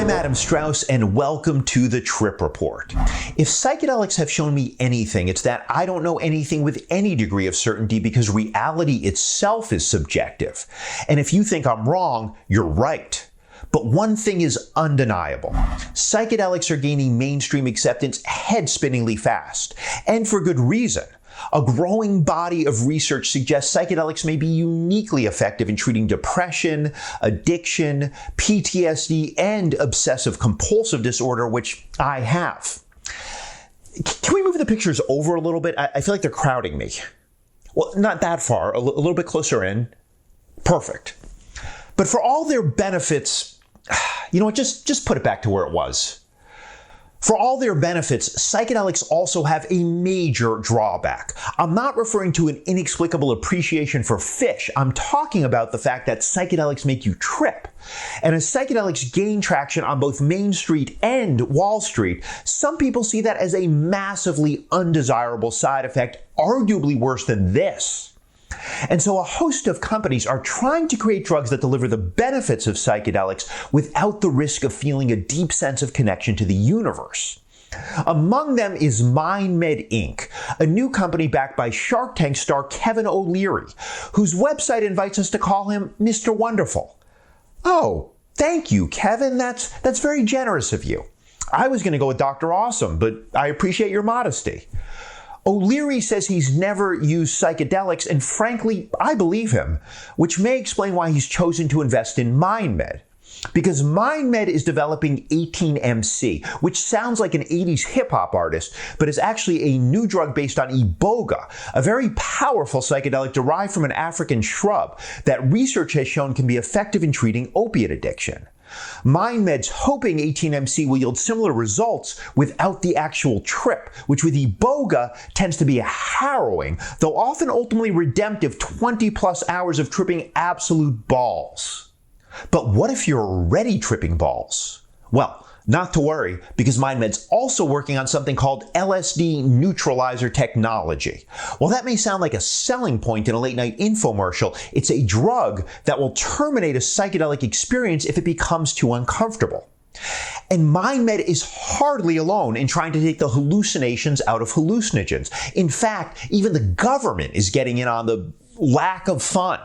I'm Adam Strauss, and welcome to the Trip Report. If psychedelics have shown me anything, it's that I don't know anything with any degree of certainty because reality itself is subjective. And if you think I'm wrong, you're right. But one thing is undeniable. Psychedelics are gaining mainstream acceptance head-spinningly fast, and for good reason. A growing body of research suggests psychedelics may be uniquely effective in treating depression, addiction, PTSD, and obsessive-compulsive disorder, which I have. Can we move the pictures over a little bit? I feel like they're crowding me. Well, not that far, a little bit closer in. Perfect. But for all their benefits, you know what, just put it back to where it was. For all their benefits, psychedelics also have a major drawback. I'm not referring to an inexplicable appreciation for fish. I'm talking about the fact that psychedelics make you trip. And as psychedelics gain traction on both Main Street and Wall Street, some people see that as a massively undesirable side effect, arguably worse than this. And so a host of companies are trying to create drugs that deliver the benefits of psychedelics without the risk of feeling a deep sense of connection to the universe. Among them is mindmed Inc., a new company backed by Shark Tank star Kevin O'Leary, whose website invites us to call him Mr. Wonderful. Oh, thank you, Kevin. That's very generous of you. I was going to go with Dr. Awesome, but I appreciate your modesty. O'Leary says he's never used psychedelics, and frankly, I believe him, which may explain why he's chosen to invest in mindmed. Because mindmed is developing 18MC, which sounds like an 80s hip-hop artist, but is actually a new drug based on iboga, a very powerful psychedelic derived from an African shrub that research has shown can be effective in treating opiate addiction. MindMed's hoping 18MC will yield similar results without the actual trip, which with iboga tends to be a harrowing, though often ultimately redemptive 20-plus hours of tripping absolute balls. But what if you're already tripping balls? Well, not to worry, because MindMed's also working on something called LSD Neutralizer Technology. While that may sound like a selling point in a late-night infomercial, it's a drug that will terminate a psychedelic experience if it becomes too uncomfortable. And MindMed is hardly alone in trying to take the hallucinations out of hallucinogens. In fact, even the government is getting in on the lack of fun.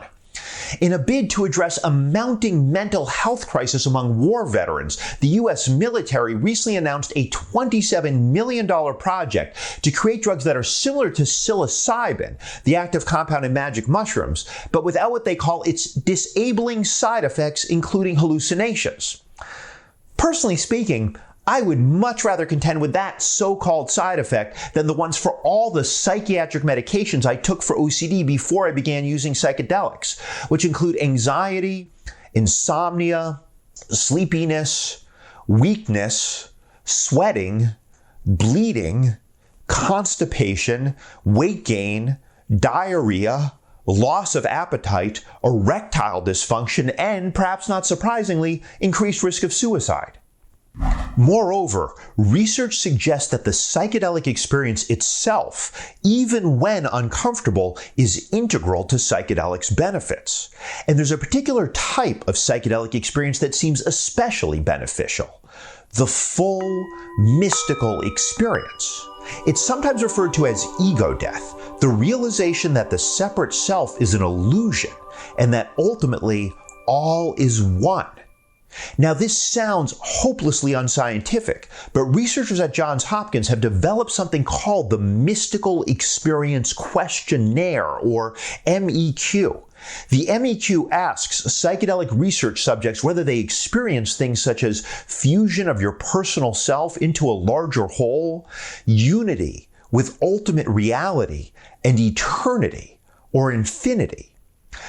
In a bid to address a mounting mental health crisis among war veterans, the U.S. military recently announced a $27 million project to create drugs that are similar to psilocybin, the active compound in magic mushrooms, but without what they call its disabling side effects, including hallucinations. Personally speaking, I would much rather contend with that so-called side effect than the ones for all the psychiatric medications I took for OCD before I began using psychedelics, which include anxiety, insomnia, sleepiness, weakness, sweating, bleeding, constipation, weight gain, diarrhea, loss of appetite, erectile dysfunction, and, perhaps not surprisingly, increased risk of suicide. Moreover, research suggests that the psychedelic experience itself, even when uncomfortable, is integral to psychedelics' benefits. And there's a particular type of psychedelic experience that seems especially beneficial: the full, mystical experience. It's sometimes referred to as ego death, the realization that the separate self is an illusion, and that ultimately all is one. Now, this sounds hopelessly unscientific, but researchers at Johns Hopkins have developed something called the Mystical Experience Questionnaire, or MEQ. The MEQ asks psychedelic research subjects whether they experience things such as fusion of your personal self into a larger whole, unity with ultimate reality, and eternity, or infinity.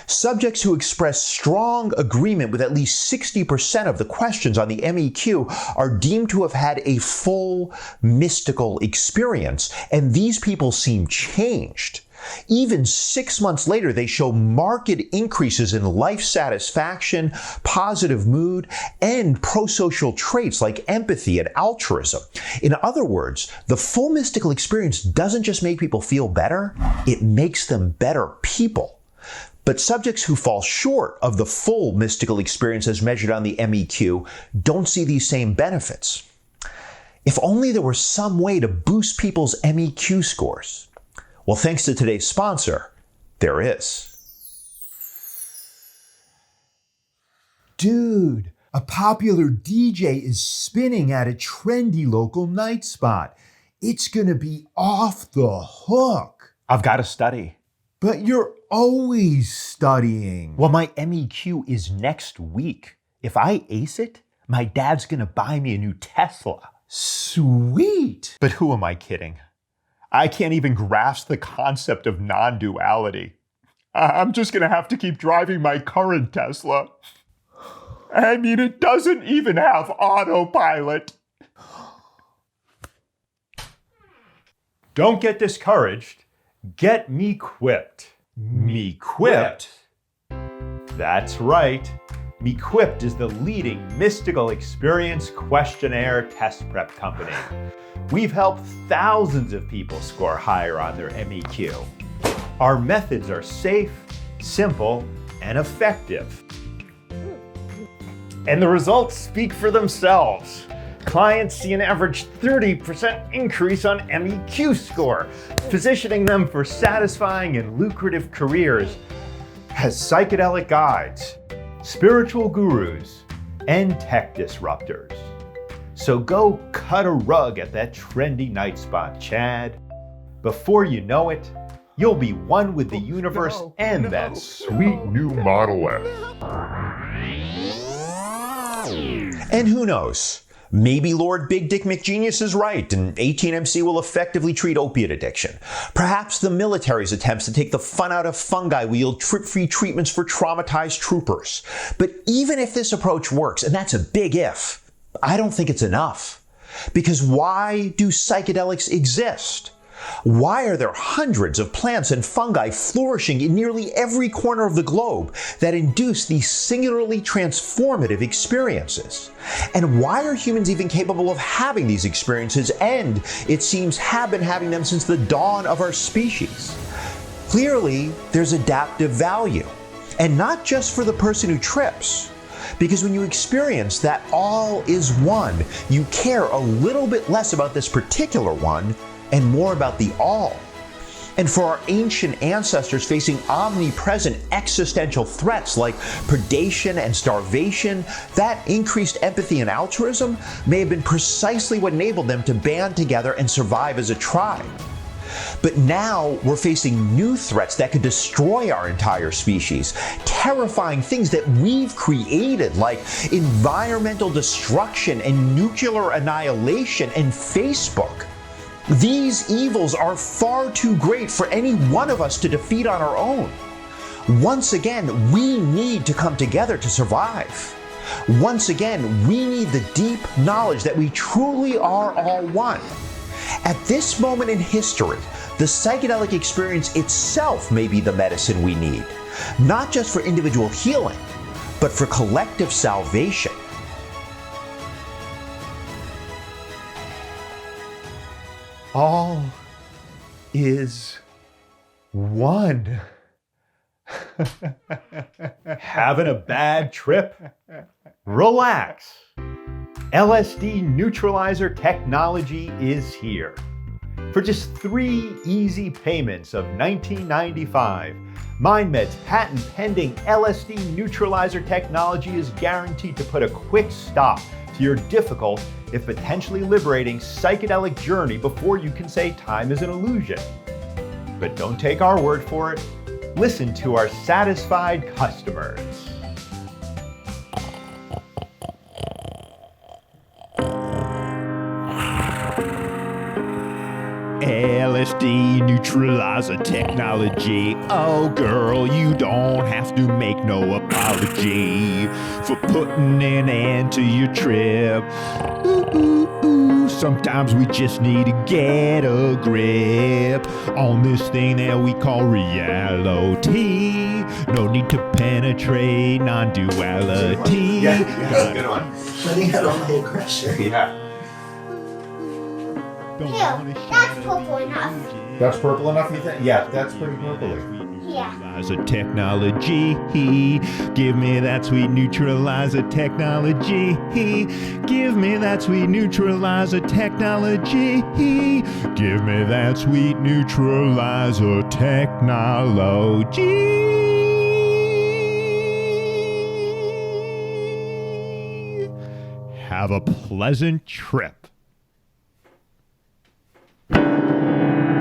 Subjects who express strong agreement with at least 60% of the questions on the MEQ are deemed to have had a full mystical experience, and these people seem changed. Even 6 months later, they show marked increases in life satisfaction, positive mood, and prosocial traits like empathy and altruism. In other words, the full mystical experience doesn't just make people feel better, it makes them better people. But subjects who fall short of the full mystical experience as measured on the MEQ don't see these same benefits. If only there were some way to boost people's MEQ scores. Well, thanks to today's sponsor, there is. Dude, a popular DJ is spinning at a trendy local night spot. It's gonna be off the hook. I've got to study. But you're always studying. Well, my MEQ is next week. If I ace it, my dad's gonna buy me a new Tesla. Sweet. But who am I kidding? I can't even grasp the concept of non-duality. I'm just gonna have to keep driving my current Tesla. I mean, it doesn't even have autopilot. Don't get discouraged. Get me-quipped. Me-quipped? That's right. Me-quipped is the leading mystical experience questionnaire test prep company. We've helped thousands of people score higher on their MEQ. Our methods are safe, simple, and effective. And the results speak for themselves. Clients see an average 30% increase on MEQ score, positioning them for satisfying and lucrative careers as psychedelic guides, spiritual gurus, and tech disruptors. So go cut a rug at that trendy night spot, Chad. Before you know it, you'll be one with the universe and that sweet new Model S. And who knows? Maybe Lord Big Dick McGenius is right and 18MC will effectively treat opiate addiction. Perhaps the military's attempts to take the fun out of fungi will yield trip-free treatments for traumatized troopers. But even if this approach works, and that's a big if, I don't think it's enough. Because why do psychedelics exist? Why are there hundreds of plants and fungi flourishing in nearly every corner of the globe that induce these singularly transformative experiences? And why are humans even capable of having these experiences and, it seems, have been having them since the dawn of our species? Clearly, there's adaptive value. And not just for the person who trips. Because when you experience that all is one, you care a little bit less about this particular one and more about the all. And for our ancient ancestors facing omnipresent existential threats like predation and starvation, that increased empathy and altruism may have been precisely what enabled them to band together and survive as a tribe. But now we're facing new threats that could destroy our entire species, terrifying things that we've created like environmental destruction and nuclear annihilation and Facebook. These evils are far too great for any one of us to defeat on our own. Once again, we need to come together to survive. Once again, we need the deep knowledge that we truly are all one. At this moment in history, the psychedelic experience itself may be the medicine we need, not just for individual healing, but for collective salvation. All is one. Having a bad trip? Relax. LSD Neutralizer Technology is here. For just 3 easy payments of $19.95, MindMed's patent-pending LSD Neutralizer Technology is guaranteed to put a quick stop to your difficult, if potentially liberating, psychedelic journey before you can say time is an illusion. But don't take our word for it. Listen to our satisfied customers. LSD Neutralizer Technology. Oh girl, you don't have to make no apology for putting an end to your trip. Ooh, ooh, ooh. Sometimes we just need to get a grip on this thing that we call reality. No need to penetrate non-duality. Yeah, that's a good one. Letting out all the aggression. Yeah. Here, that's purple enough. That's purple enough, you think? Yeah, that's pretty purpley. Neutralizer technology. Give me that sweet neutralizer technology. Give me that sweet neutralizer technology. Give me that sweet neutralizer technology. Have a pleasant trip.